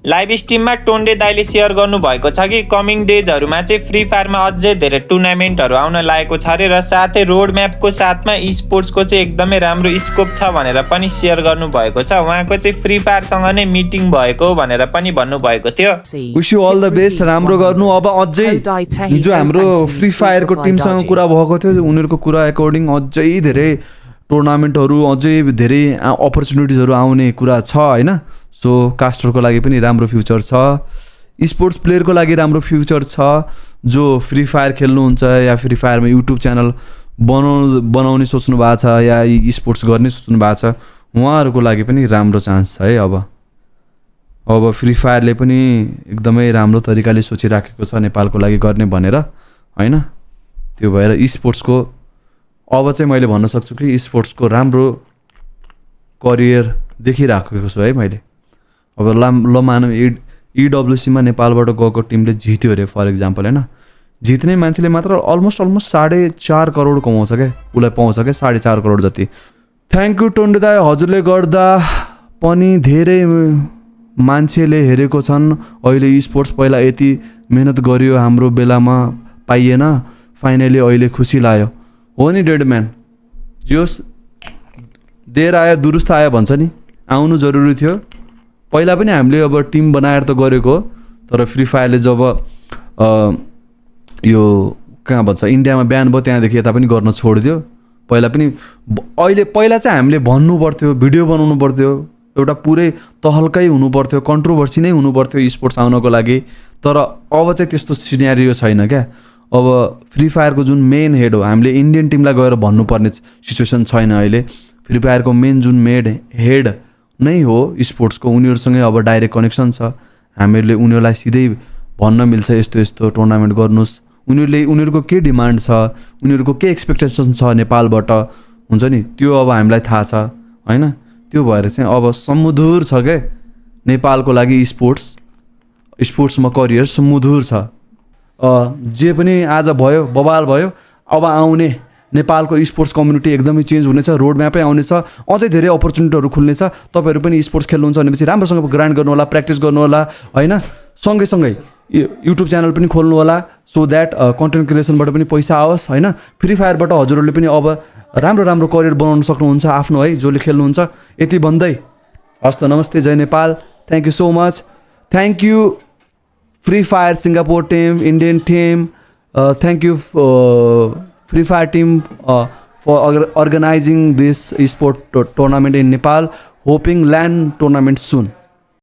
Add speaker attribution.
Speaker 1: Live स्ट्रिममा टोन्डे दाइले share गर्नुभएको छ कि कमिङ डेजहरूमा चाहिँ फ्री फायरमा अझै धेरै टुर्नामेन्टहरू आउन लागेको छ अरे र साथै रोड म्यापको साथमा स्पोर्ट्सको चाहिँ एकदमै राम्रो स्कोप छ भनेर पनि सेयर गर्नुभएको छ। उहाँको चाहिँ फ्री फायरसँग नै मिटिङ भएको भनेर पनि भन्नुभएको थियो।
Speaker 2: Wish you all the best, राम्रो गर्नु। अब अझै जो हाम्रो फ्री फायरको टिमसँग कुरा भएको थियो उनीहरूको कुरा एकर्डिङ अझै धेरै टुर्नामेन्टहरू अझै धेरै अपर्च्युनिटिजहरू आउने कुरा छ होइन। सो कास्टरको लागि पनि राम्रो फ्युचर छ, स्पोर्ट्स प्लेयरको लागि राम्रो फ्युचर छ। जो फ्री फायर खेल्नुहुन्छ या फ्री फायरमा युट्युब च्यानल बनाउने सोच्नु भएको छ या स्पोर्ट्स गर्ने सोच्नु भएको छ उहाँहरूको लागि पनि राम्रो चान्स छ है। अब फ्री फायरले पनि एकदमै राम्रो तरिकाले सोचिराखेको छ नेपालको लागि गर्ने भनेर होइन। त्यो भएर स्पोर्ट्सको अब चाहिँ मैले भन्न सक्छु कि स्पोर्ट्सको राम्रो करियर देखिराखेको छु है मैले। अब ल मानव इडब्ल्युसीमा नेपालबाट गएको टिमले जित्यो अरे फर इक्जाम्पल होइन, जित्ने मान्छेले मात्र अलमोस्ट 4.5 करोड कमाउँछ क्या, उसलाई पाउँछ क्या 4.5 करोड जति। थ्याङ्क यू टोन्डे दाइ, हजुरले गर्दा पनि धेरै मान्छेले हेरेको छन्। अहिले स्पोर्ट्स पहिला यति मेहनत गरियो हाम्रो बेलामा पाइएन, फाइनली अहिले खुसी लाग्यो। हो नि डेड म्यान, जोस् देर आयो दुरुस्त आयो भन्छ नि, आउनु जरुरी थियो। पहिला पनि हामीले अब टिम बनाएर त गरेको, तर फ्री फायरले जब यो कहाँ भन्छ इन्डियामा ब्यान भयो त्यहाँदेखि यता पनि गर्न छोडिदियो। पहिला पनि पहिला चाहिँ हामीले भन्नु पर्थ्यो, भिडियो बनाउनु पर्थ्यो, एउटा पुरै तहल्कै हुनु पर्थ्यो, कन्ट्रोभर्सी नै हुनु पर्थ्यो स्पोर्ट्स आउनको लागि। तर अब चाहिँ त्यस्तो सिनेरियो छैन क्या। अब फ्री फायरको जुन मेन हेड हो, हामीले इन्डियन टिमलाई गएर भन्नुपर्ने सिचुएसन छैन अहिले। फ्री फायरको मेन जुन हेड नै हो स्पोर्ट्सको, उनीहरूसँगै अब डाइरेक्ट कनेक्सन छ। हामीहरूले उनीहरूलाई सिधै भन्न मिल्छ यस्तो यस्तो टुर्नामेन्ट गर्नुहोस्। उनीहरूको के डिमान्ड छ, उनीहरूको के एक्सपेक्टेसन छ नेपालबाट हुन्छ नि, त्यो अब हामीलाई थाहा छ होइन। त्यो भएर चाहिँ अब सुमधुर छ क्या नेपालको लागि स्पोर्ट्समा करियर सुमधुर छ। जे पनि आज भयो बवाल भयो, अब आउने नेपालको स्पोर्ट्स कम्युनिटी एकदमै चेन्ज हुनेछ, रोड म्यापै आउनेछ, अझै धेरै अपर्च्युनिटीहरू खुल्नेछ। तपाईँहरू पनि स्पोर्ट्स खेल्नुहुन्छ भनेपछि राम्रोसँग ग्राइन्ड गर्नु होला, प्र्याक्टिस गर्नु होला होइन। सँगै युट्युब च्यानल पनि खोल्नु होला, सो द्याट कन्टेन्ट क्रिएसनबाट पनि पैसा आओस् होइन। फ्री फायरबाट हजुरहरूले पनि अब राम्रो करियर बनाउन सक्नुहुन्छ आफ्नो है, जसले खेल्नुहुन्छ। यति भन्दै हस् त, नमस्ते, जय Nepal, thank you so much. Thank you free fire Singapore team, Indian team, thank you Free Fire team for organizing this sport tournament in Nepal, hoping land tournament soon.